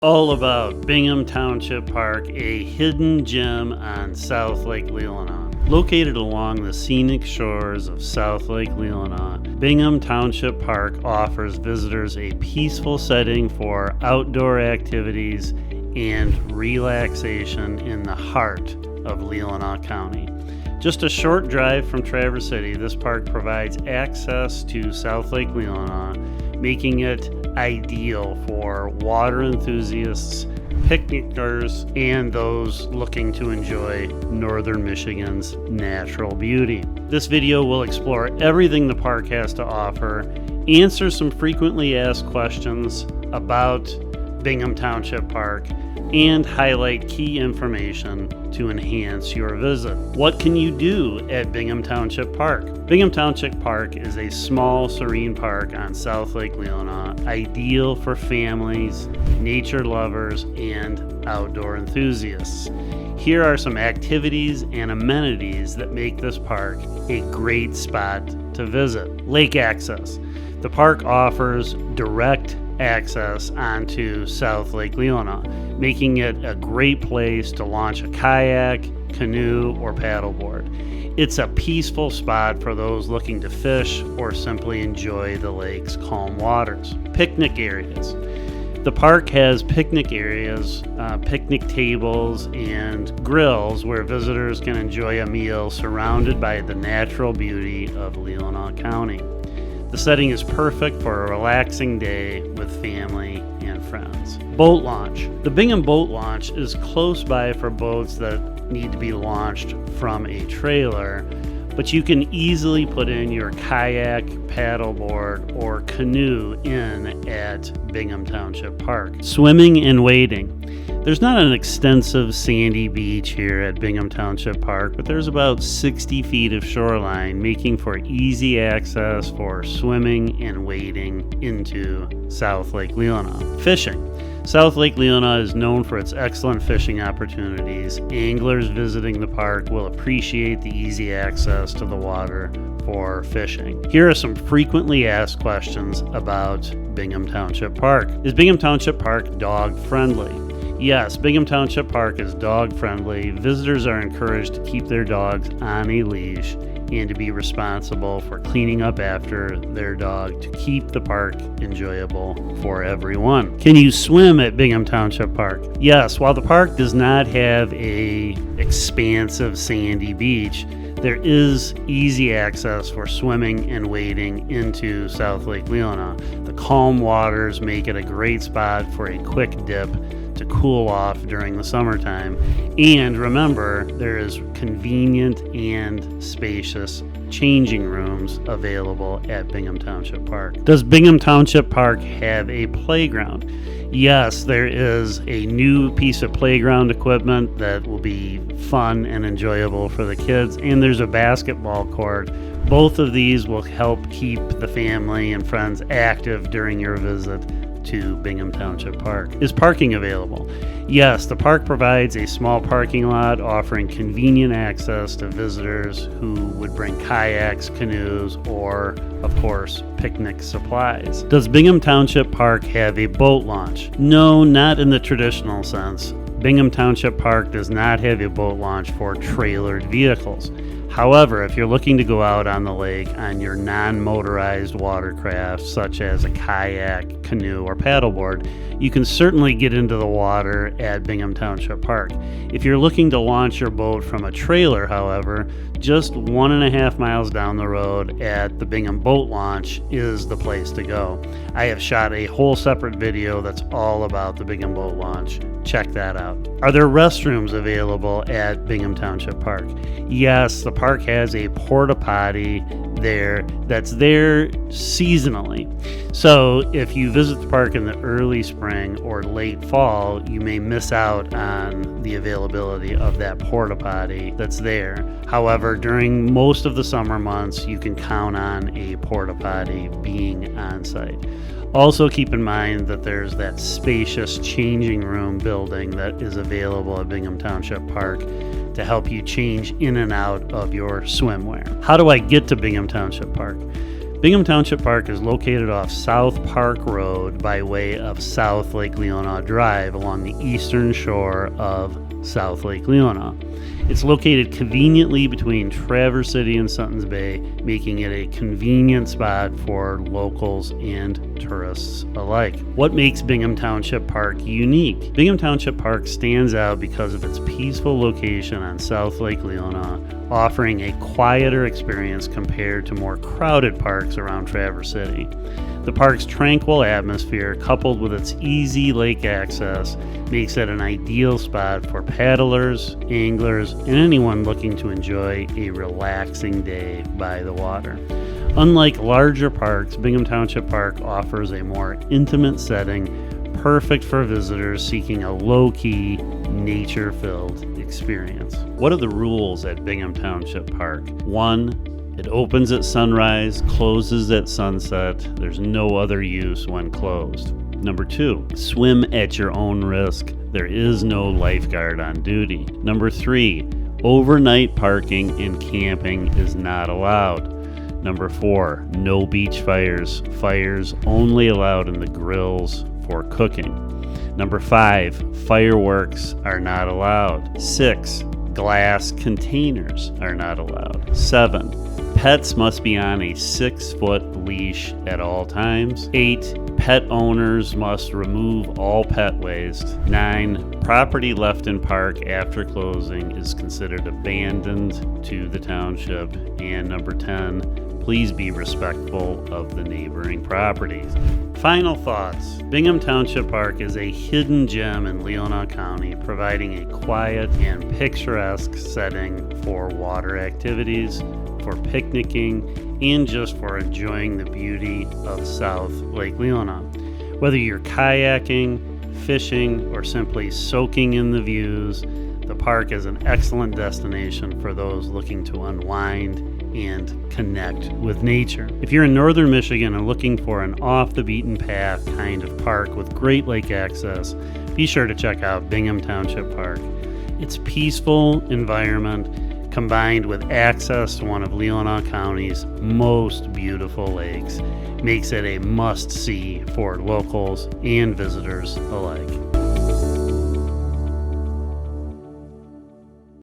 All about Bingham Township Park, a hidden gem on South Lake Leelanau. Located along the scenic shores of South Lake Leelanau, Bingham Township Park offers visitors a peaceful setting for outdoor activities and relaxation in the heart of Leelanau County. Just a short drive from Traverse City, this park provides access to South Lake Leelanau, making it ideal for water enthusiasts, picnickers, and those looking to enjoy northern Michigan's natural beauty. This video will explore everything the park has to offer, answer some frequently asked questions about Bingham Township Park, and highlight key information to enhance your visit. What can you do at Bingham Township Park? Bingham Township Park is a small, serene park on South Lake Leelanau, ideal for families, nature lovers, and outdoor enthusiasts. Here are some activities and amenities that make this park a great spot to visit. Lake access. The park offers direct access onto South Lake Leelanau, making it a great place to launch a kayak, canoe, or paddleboard. It's a peaceful spot for those looking to fish or simply enjoy the lake's calm waters. Picnic areas. The park has picnic areas, picnic tables, and grills where visitors can enjoy a meal surrounded by the natural beauty of Leelanau County. The setting is perfect for a relaxing day with family and friends. Boat launch. The Bingham boat launch is close by for boats that need to be launched from a trailer, but you can easily put in your kayak, paddleboard, or canoe in at Bingham Township Park. Swimming and wading. There's not an extensive sandy beach here at Bingham Township Park, but there's about 60 feet of shoreline, making for easy access for swimming and wading into South Lake Leelanau. Fishing. South Lake Leelanau is known for its excellent fishing opportunities. Anglers visiting the park will appreciate the easy access to the water for fishing. Here are some frequently asked questions about Bingham Township Park. Is Bingham Township Park dog friendly? Yes, Bingham Township Park is dog friendly. Visitors are encouraged to keep their dogs on a leash and to be responsible for cleaning up after their dog to keep the park enjoyable for everyone. Can you swim at Bingham Township Park? Yes, while the park does not have an expansive sandy beach, there is easy access for swimming and wading into South Lake Leelanau. The calm waters make it a great spot for a quick dip to cool off during the summertime. And remember, there is convenient and spacious changing rooms available at Bingham Township Park. Does Bingham Township Park have a playground? Yes, there is a new piece of playground equipment that will be fun and enjoyable for the kids, and there's a basketball court. Both of these will help keep the family and friends active during your visit to Bingham Township Park. Is parking available? Yes, the park provides a small parking lot offering convenient access to visitors who would bring kayaks, canoes, or, of course, picnic supplies. Does Bingham Township Park have a boat launch? No, not in the traditional sense. Bingham Township Park does not have a boat launch for trailered vehicles. However, if you're looking to go out on the lake on your non-motorized watercraft, such as a kayak, canoe, or paddleboard, you can certainly get into the water at Bingham Township Park. If you're looking to launch your boat from a trailer, however, just 1.5 miles down the road at the Bingham Boat Launch is the place to go. I have shot a whole separate video that's all about the Bingham Boat Launch. Check that out. Are there restrooms available at Bingham Township Park? Yes, the park has a porta potty there that's there seasonally. So if you visit the park in the early spring or late fall, you may miss out on the availability of that porta potty that's there. However, during most of the summer months, you can count on a porta potty being on site. Also keep in mind that there's that spacious changing room building that is available at Bingham Township Park to help you change in and out of your swimwear. How do I get to Bingham Township Park? Bingham Township Park is located off South Park Road by way of South Lake Leelanau Drive along the eastern shore of South Lake Leelanau. It's located conveniently between Traverse City and Sutton's Bay, making it a convenient spot for locals and tourists alike. What makes Bingham Township Park unique? Bingham Township Park stands out because of its peaceful location on South Lake Leelanau, offering a quieter experience compared to more crowded parks around Traverse City. The park's tranquil atmosphere, coupled with its easy lake access, makes it an ideal spot for paddlers, anglers, and anyone looking to enjoy a relaxing day by the water. Unlike larger parks, Bingham Township Park offers a more intimate setting, perfect for visitors seeking a low-key, nature-filled experience. What are the rules at Bingham Township Park? 1. It opens at sunrise, closes at sunset. There's no other use when closed. Number 2, swim at your own risk. There is no lifeguard on duty. Number 3, overnight parking and camping is not allowed. Number 4, no beach fires. Fires only allowed in the grills for cooking. Number 5, fireworks are not allowed. 6, glass containers are not allowed. 7, pets must be on a 6-foot leash at all times. 8, pet owners must remove all pet waste. 9, property left in park after closing is considered abandoned to the township. And number 10, please be respectful of the neighboring properties. Final thoughts. Bingham Township Park is a hidden gem in Leelanau County, providing a quiet and picturesque setting for water activities, for picnicking, and just for enjoying the beauty of South Lake Leelanau. Whether you're kayaking, fishing, or simply soaking in the views, the park is an excellent destination for those looking to unwind and connect with nature. If you're in northern Michigan and looking for an off-the-beaten-path kind of park with great lake access, be sure to check out Bingham Township Park. Its peaceful environment, combined with access to one of Leelanau County's most beautiful lakes, makes it a must-see for locals and visitors alike.